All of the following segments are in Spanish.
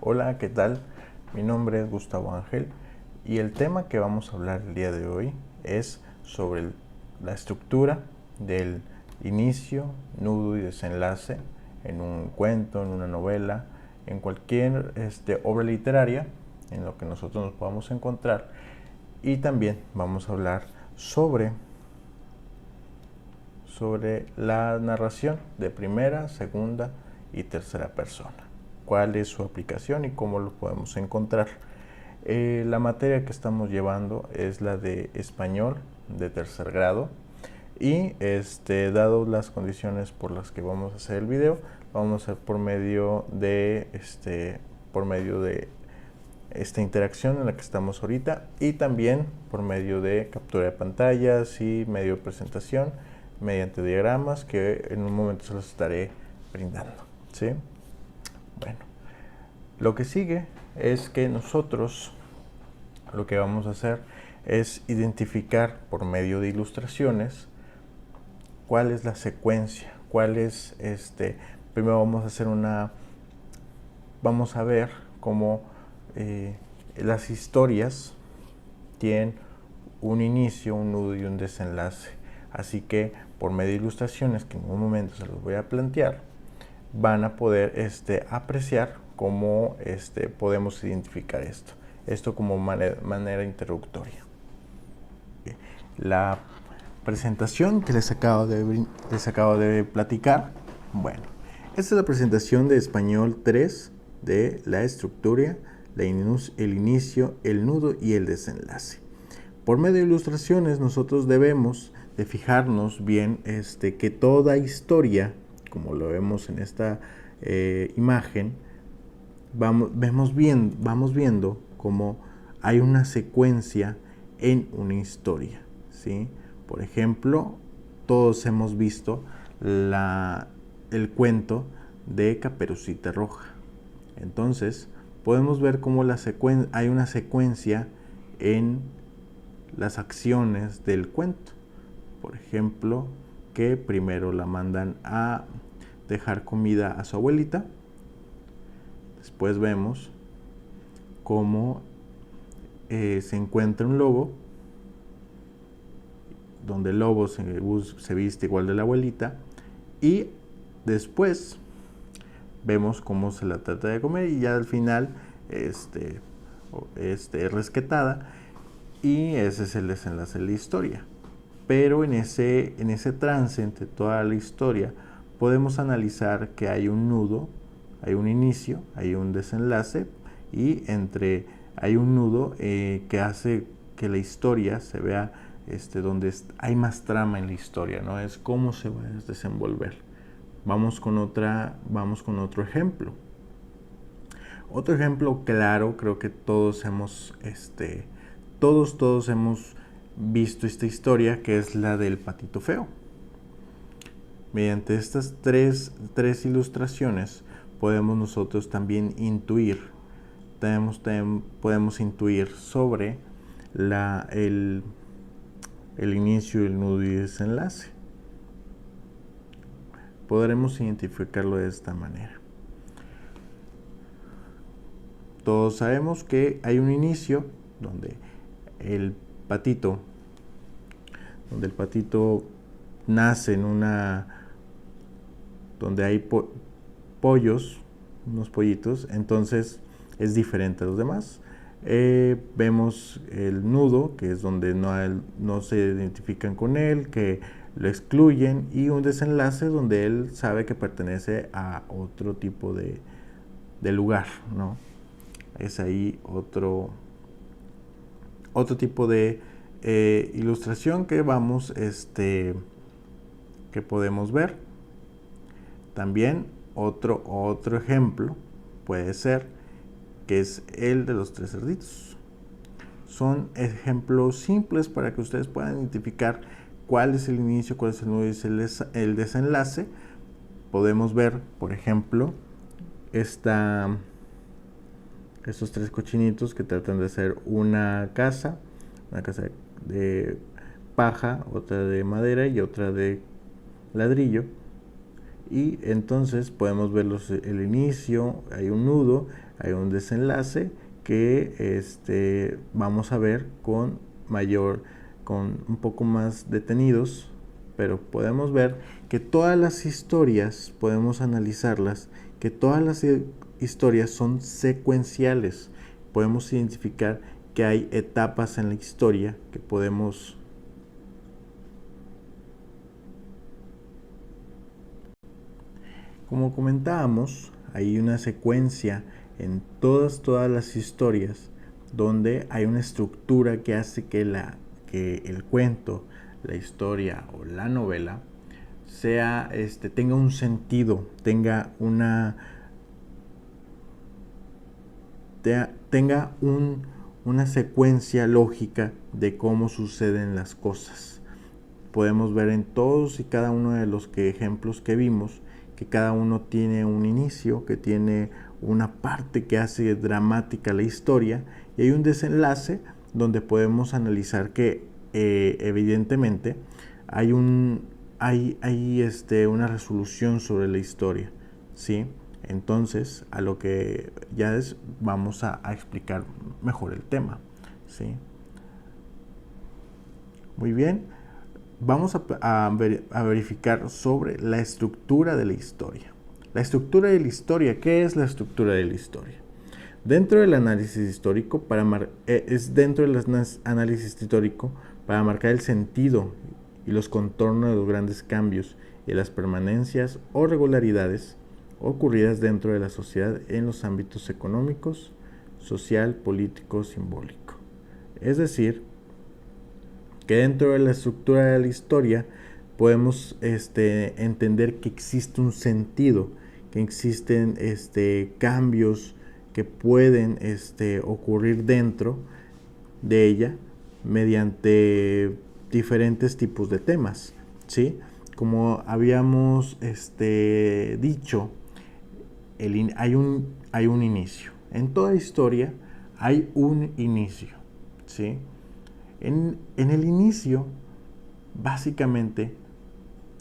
Hola, ¿qué tal? Mi nombre es Gustavo Ángel y el tema que vamos a hablar el día de hoy es sobre la estructura del inicio, nudo y desenlace en un cuento, en una novela, en cualquier obra literaria en lo que nosotros nos podamos encontrar. Y también vamos a hablar sobre la narración de primera, segunda y tercera persona. Cuál es su aplicación y cómo lo podemos encontrar. La materia que estamos llevando es la de español de tercer grado y dado las condiciones por las que vamos a hacer el video, vamos a hacer por medio de esta interacción en la que estamos ahorita y también por medio de captura de pantallas y medio de presentación mediante diagramas que en un momento se los estaré brindando, ¿sí? Bueno, lo que sigue es que nosotros lo que vamos a hacer es identificar por medio de ilustraciones cuál es la secuencia, cuál es primero vamos a ver cómo las historias tienen un inicio, un nudo y un desenlace. Así que por medio de ilustraciones que en un momento se los voy a plantear, van a poder apreciar cómo podemos identificar esto. Esto como manera introductoria. La presentación que les acabo de platicar, bueno, esta es la presentación de español 3 de la estructura, el inicio, el nudo y el desenlace. Por medio de ilustraciones nosotros debemos de fijarnos bien que toda historia, como lo vemos en esta imagen, vamos viendo cómo hay una secuencia en una historia, ¿sí? Por ejemplo, todos hemos visto el cuento de Caperucita Roja. Entonces, podemos ver cómo hay una secuencia en las acciones del cuento. Por ejemplo, que primero la mandan a dejar comida a su abuelita. Después vemos cómo se encuentra un lobo, donde el lobo se viste igual de la abuelita, y después vemos cómo se la trata de comer y ya al final es rescatada, y ese es el desenlace de la historia. Pero en ese trance entre toda la historia podemos analizar que hay un nudo, hay un inicio, hay un desenlace, y hay un nudo que hace que la historia se vea donde hay más trama en la historia, ¿no? Es cómo se va a desenvolver. Vamos con otro ejemplo. Otro ejemplo claro, creo que todos hemos visto esta historia, que es la del patito feo. Mediante estas tres ilustraciones podemos nosotros también podemos intuir sobre el inicio, el nudo y desenlace. Podremos identificarlo de esta manera. Todos sabemos que hay un inicio donde el patito nace donde hay pollos, unos pollitos, entonces es diferente a los demás. Vemos el nudo, que es donde no se identifican con él, que lo excluyen, y un desenlace donde él sabe que pertenece a otro tipo de lugar, ¿no? Es ahí otro tipo de ilustración que que podemos ver. También otro ejemplo puede ser que es el de los tres cerditos. Son ejemplos simples para que ustedes puedan identificar cuál es el inicio, cuál es el nudo y el desenlace. Podemos ver, por ejemplo, estos tres cochinitos que tratan de hacer una casa de paja, otra de madera y otra de ladrillo, y entonces podemos ver el inicio, hay un nudo, hay un desenlace que vamos a ver con un poco más detenidos, pero podemos ver que todas las historias, podemos analizarlas, que todas las historias son secuenciales. Podemos identificar que hay etapas en la historia que podemos como comentábamos, hay una secuencia en todas las historias donde hay una estructura que hace que el cuento, la historia o la novela tenga un sentido, tenga una secuencia lógica de cómo suceden las cosas. Podemos ver en todos y cada uno de los ejemplos que vimos que cada uno tiene un inicio, que tiene una parte que hace dramática la historia, y hay un desenlace donde podemos analizar que evidentemente hay una resolución sobre la historia, ¿sí? Entonces, a lo que vamos a explicar mejor el tema, ¿sí? Muy bien. Vamos a verificar sobre la estructura de la historia. La estructura de la historia, ¿qué es la estructura de la historia? Dentro del análisis histórico, para marcar el sentido y los contornos de los grandes cambios y las permanencias o regularidades ocurridas dentro de la sociedad en los ámbitos económicos, social, político, simbólico. Es decir, que dentro de la estructura de la historia podemos entender que existe un sentido, que existen cambios que pueden ocurrir dentro de ella mediante diferentes tipos de temas, ¿sí? Como habíamos dicho, hay un inicio. En toda historia hay un inicio, ¿sí? En el inicio, básicamente,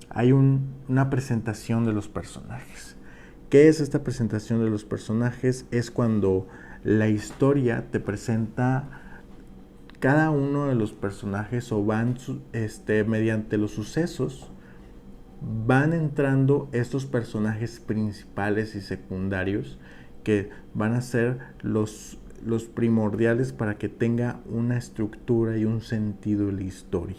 hay una presentación de los personajes. ¿Qué es esta presentación de los personajes? Es cuando la historia te presenta cada uno de los personajes o mediante los sucesos, van entrando estos personajes principales y secundarios que van a ser los primordiales para que tenga una estructura y un sentido la historia,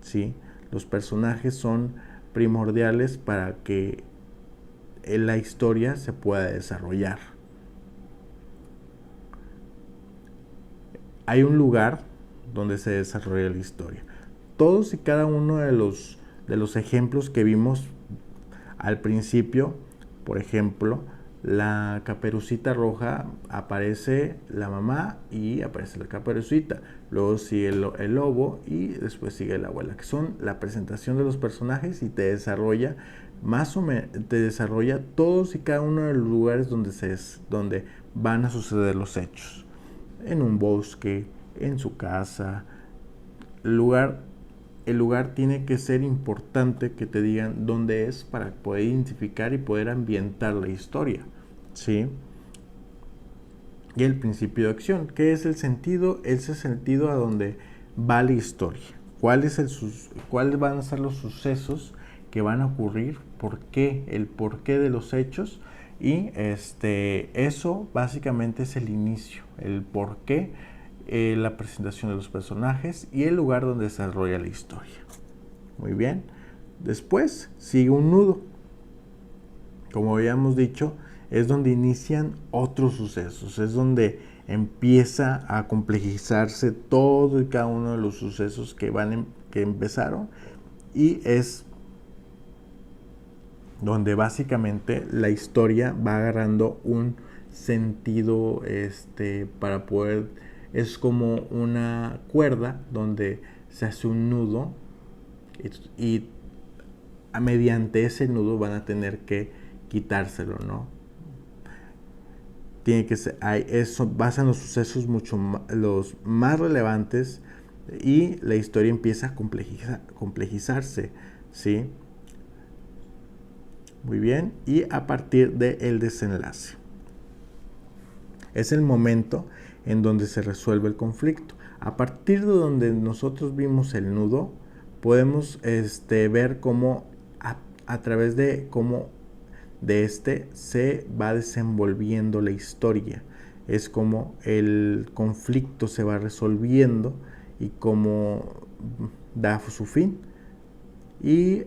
¿sí? Los personajes son primordiales para que la historia se pueda desarrollar. Hay un lugar donde se desarrolla la historia. Todos y cada uno de los ejemplos que vimos al principio, por ejemplo, la Caperucita Roja, aparece la mamá y aparece la Caperucita, luego sigue el lobo y después sigue la abuela, que son la presentación de los personajes y te desarrolla todos y cada uno de los lugares donde van a suceder los hechos. En un bosque, en su casa, el lugar tiene que ser importante que te digan dónde es para poder identificar y poder ambientar la historia, ¿sí? Y el principio de acción, ¿qué es el sentido? Ese sentido a donde va la historia. ¿Cuáles van a ser los sucesos que van a ocurrir? El porqué de los hechos. Y eso básicamente es el inicio, el porqué, la presentación de los personajes y el lugar donde se desarrolla la historia. Muy bien. Después sigue un nudo. Como habíamos dicho, es donde inician otros sucesos, es donde empieza a complejizarse todo y cada uno de los sucesos que empezaron, y es donde básicamente la historia va agarrando un sentido para poder, es como una cuerda donde se hace un nudo y mediante ese nudo van a tener que quitárselo, ¿no? Tiene que ser, eso basan los sucesos los más relevantes y la historia empieza a complejizarse, ¿sí? Muy bien, y a partir del desenlace. Es el momento en donde se resuelve el conflicto. A partir de donde nosotros vimos el nudo, podemos ver cómo a través de cómo de se va desenvolviendo la historia. Es como el conflicto se va resolviendo y cómo da su fin. Y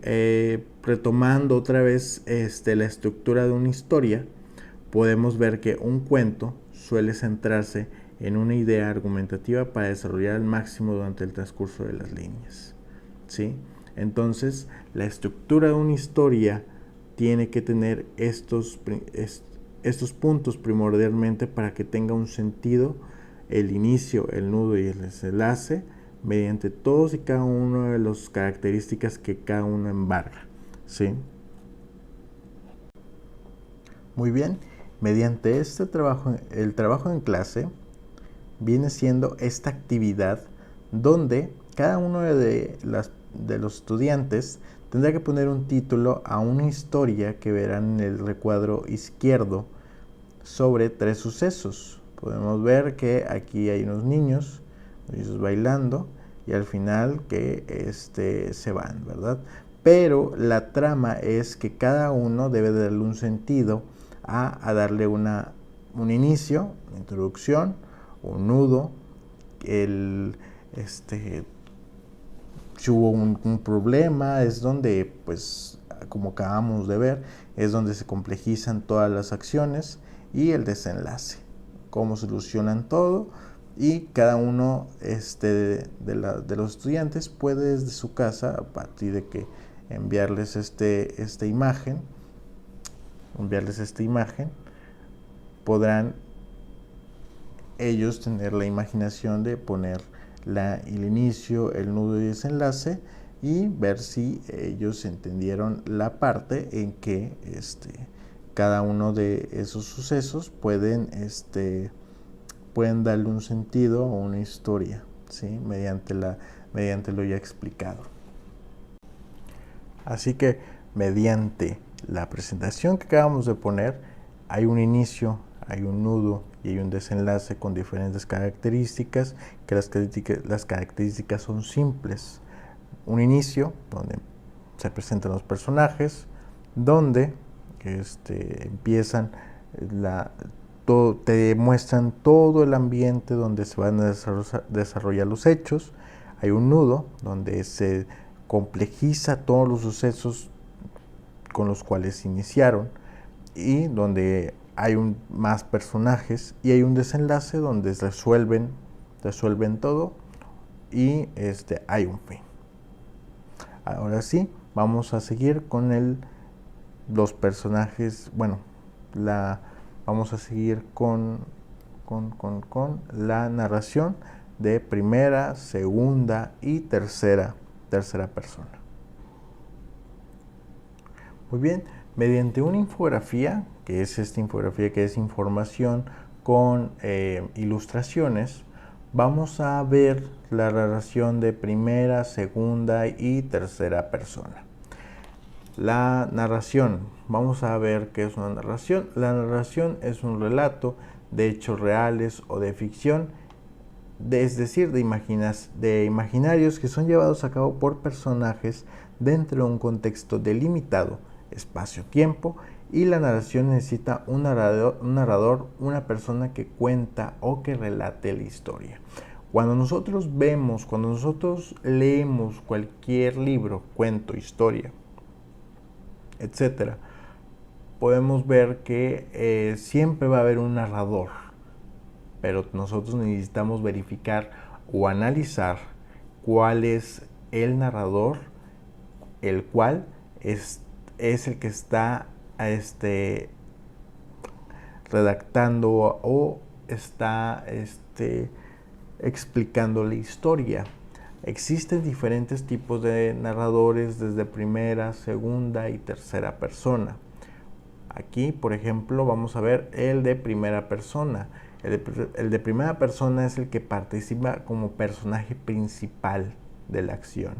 retomando otra vez la estructura de una historia, podemos ver que un cuento suele centrarse en una idea argumentativa para desarrollar al máximo durante el transcurso de las líneas, ¿sí? Entonces, la estructura de una historia tiene que tener estos puntos primordialmente para que tenga un sentido: el inicio, el nudo y el desenlace, mediante todos y cada uno de las características que cada uno embarga, ¿sí? Muy bien, mediante este trabajo, el trabajo en clase viene siendo esta actividad donde cada uno de los estudiantes tendrá que poner un título a una historia que verán en el recuadro izquierdo sobre 3 sucesos. Podemos ver que aquí hay unos niños bailando y al final que se van, ¿verdad? Pero la trama es que cada uno debe darle un sentido a darle un inicio, una introducción, un nudo, si hubo un problema, es donde, pues, como acabamos de ver, es donde se complejizan todas las acciones, y el desenlace, cómo solucionan todo, y cada uno de los estudiantes puede desde su casa, a partir de que enviarles esta imagen, podrán ellos tener la imaginación de poner el inicio, el nudo y desenlace, y ver si ellos entendieron la parte en que cada uno de esos sucesos pueden darle un sentido o una historia, ¿sí? mediante lo ya explicado. Así que mediante la presentación que acabamos de poner, hay un inicio, hay un nudo y hay un desenlace con diferentes características, que las características son simples. Un inicio donde se presentan los personajes, donde empiezan te muestran todo el ambiente donde se van a desarrollar los hechos. Hay un nudo donde se complejiza todos los sucesos con los cuales se iniciaron y donde hay más personajes, y hay un desenlace donde resuelven todo y hay un fin. Ahora sí, vamos a seguir con los personajes, vamos a seguir con la narración de primera, segunda y tercera persona. Muy bien, mediante una infografía, que es esta infografía que es información con ilustraciones, vamos a ver la narración de primera, segunda y tercera persona. La narración, vamos a ver qué es una narración. La narración es un relato de hechos reales o de ficción, es decir, de imaginarios que son llevados a cabo por personajes dentro de un contexto delimitado, espacio-tiempo, y la narración necesita un narrador, una persona que cuenta o que relate la historia. Cuando nosotros leemos cualquier libro, cuento, historia, etcétera, podemos ver que siempre va a haber un narrador, pero nosotros necesitamos verificar o analizar cuál es el narrador, el cual es el que está redactando o está explicando la historia. Existen diferentes tipos de narradores, desde primera, segunda y tercera persona. Aquí, por ejemplo, vamos a ver el de primera persona. El de primera persona es el que participa como personaje principal de la acción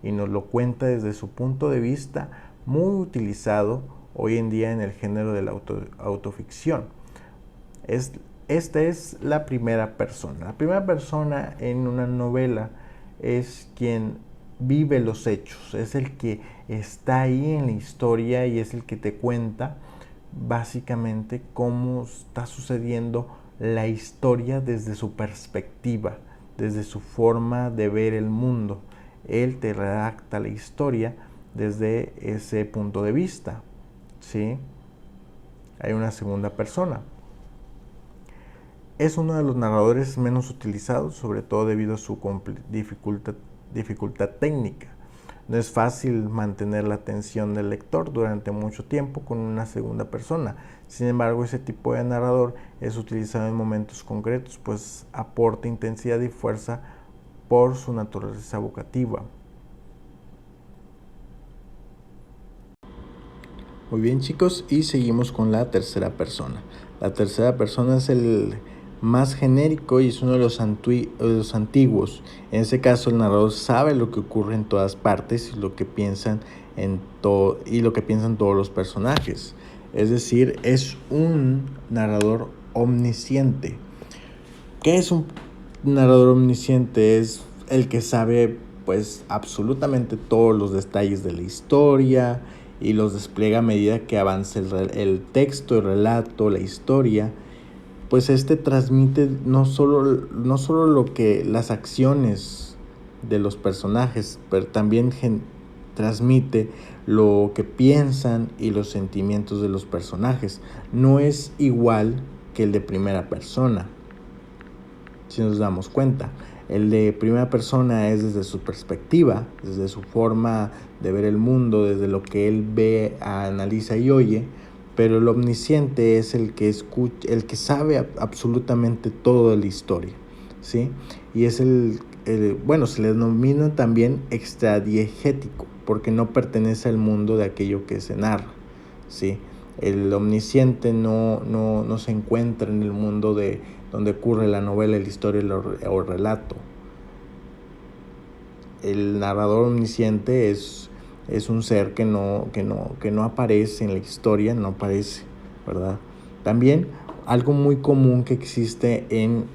y nos lo cuenta desde su punto de vista, muy utilizado hoy en día en el género de la autoficción. Esta es la primera persona. La primera persona en una novela es quien vive los hechos, es el que está ahí en la historia y es el que te cuenta básicamente cómo está sucediendo la historia desde su perspectiva, desde su forma de ver el mundo. Él te redacta la historia desde ese punto de vista, ¿sí? Hay una segunda persona. Es uno de los narradores menos utilizados, sobre todo debido a su dificultad técnica. No es fácil mantener la atención del lector durante mucho tiempo con una segunda persona. Sin embargo, ese tipo de narrador es utilizado en momentos concretos, pues aporta intensidad y fuerza por su naturaleza vocativa. Muy bien, chicos, y seguimos con la tercera persona. La tercera persona es el más genérico y es uno de los antiguos. En ese caso, el narrador sabe lo que ocurre en todas partes y lo que piensan todos los personajes. Es decir, es un narrador omnisciente. ¿Qué es un narrador omnisciente? Es el que sabe pues absolutamente todos los detalles de la historia y los despliega a medida que avanza el texto, el relato, la historia. Pues este transmite no solo lo que las acciones de los personajes, pero también transmite lo que piensan y los sentimientos de los personajes. No es igual que el de primera persona, si nos damos cuenta. El de primera persona es desde su perspectiva, desde su forma de ver el mundo, desde lo que él ve, analiza y oye, pero el omnisciente es el que escucha, el que sabe absolutamente todo de la historia, ¿sí? Y es bueno, se le denomina también extradiegético, porque no pertenece al mundo de aquello que se narra, ¿sí? El omnisciente no se encuentra en el mundo de donde ocurre la novela, la historia o el relato. El narrador omnisciente es un ser que no aparece en la historia, no aparece, ¿verdad? También algo muy común que existe en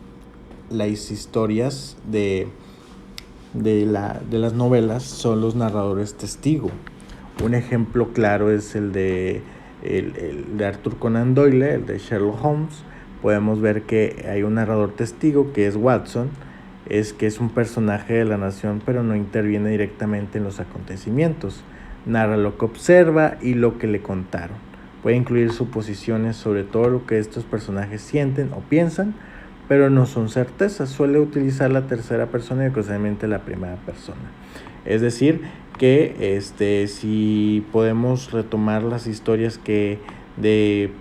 las historias de las novelas son los narradores testigo. Un ejemplo claro es el de Arthur Conan Doyle, el de Sherlock Holmes. Podemos ver que hay un narrador testigo que es Watson, que es un personaje de la nación, pero no interviene directamente en los acontecimientos. Narra lo que observa y lo que le contaron. Puede incluir suposiciones sobre todo lo que estos personajes sienten o piensan, pero no son certezas. Suele utilizar la tercera persona y ocasionalmente la primera persona. Es decir, que si podemos retomar las historias de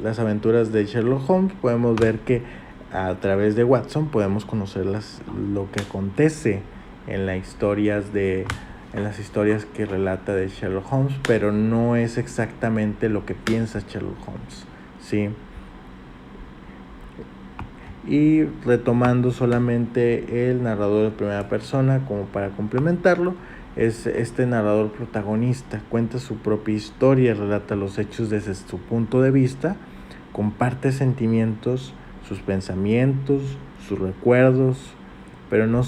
las aventuras de Sherlock Holmes, podemos ver que a través de Watson podemos conocer lo que acontece en las historias que relata de Sherlock Holmes, pero no es exactamente lo que piensa Sherlock Holmes, ¿sí? Y retomando solamente el narrador de primera persona como para complementarlo, es este narrador protagonista, cuenta su propia historia, relata los hechos desde su punto de vista, comparte sentimientos, sus pensamientos, sus recuerdos, pero no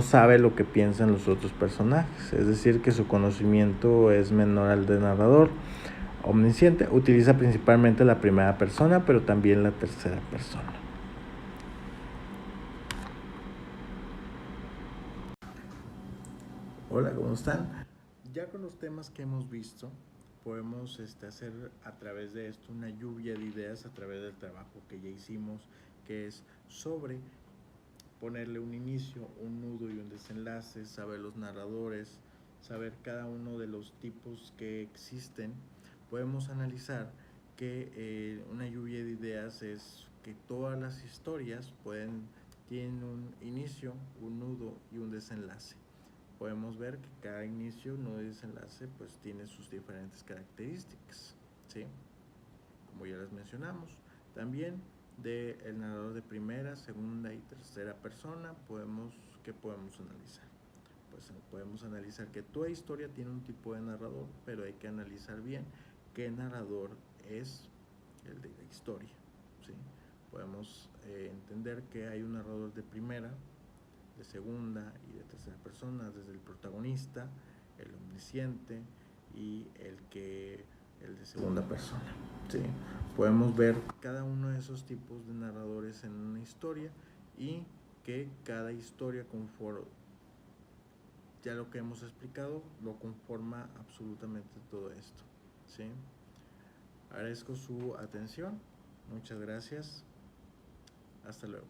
sabe lo que piensan los otros personajes, es decir, que su conocimiento es menor al del narrador omnisciente. Utiliza principalmente la primera persona, pero también la tercera persona. Hola, ¿cómo están? Ya con los temas que hemos visto, podemos hacer a través de esto una lluvia de ideas a través del trabajo que ya hicimos, que es sobre ponerle un inicio, un nudo y un desenlace, saber los narradores, saber cada uno de los tipos que existen. Podemos analizar que una lluvia de ideas es que todas las historias tienen un inicio, un nudo y un desenlace. Podemos ver que cada inicio, nudo y desenlace pues tiene sus diferentes características, ¿sí? Como ya les mencionamos. También del narrador de primera, segunda y tercera persona, ¿qué podemos analizar? Pues podemos analizar que toda historia tiene un tipo de narrador, pero hay que analizar bien qué narrador es el de la historia, ¿sí? Podemos entender que hay un narrador de primera, de segunda y de tercera persona, desde el protagonista, el omnisciente y el de segunda persona, ¿sí? Podemos ver cada uno de esos tipos de narradores en una historia y que cada historia, conforme ya lo que hemos explicado, lo conforma absolutamente todo esto, ¿sí? Agradezco su atención, muchas gracias, hasta luego.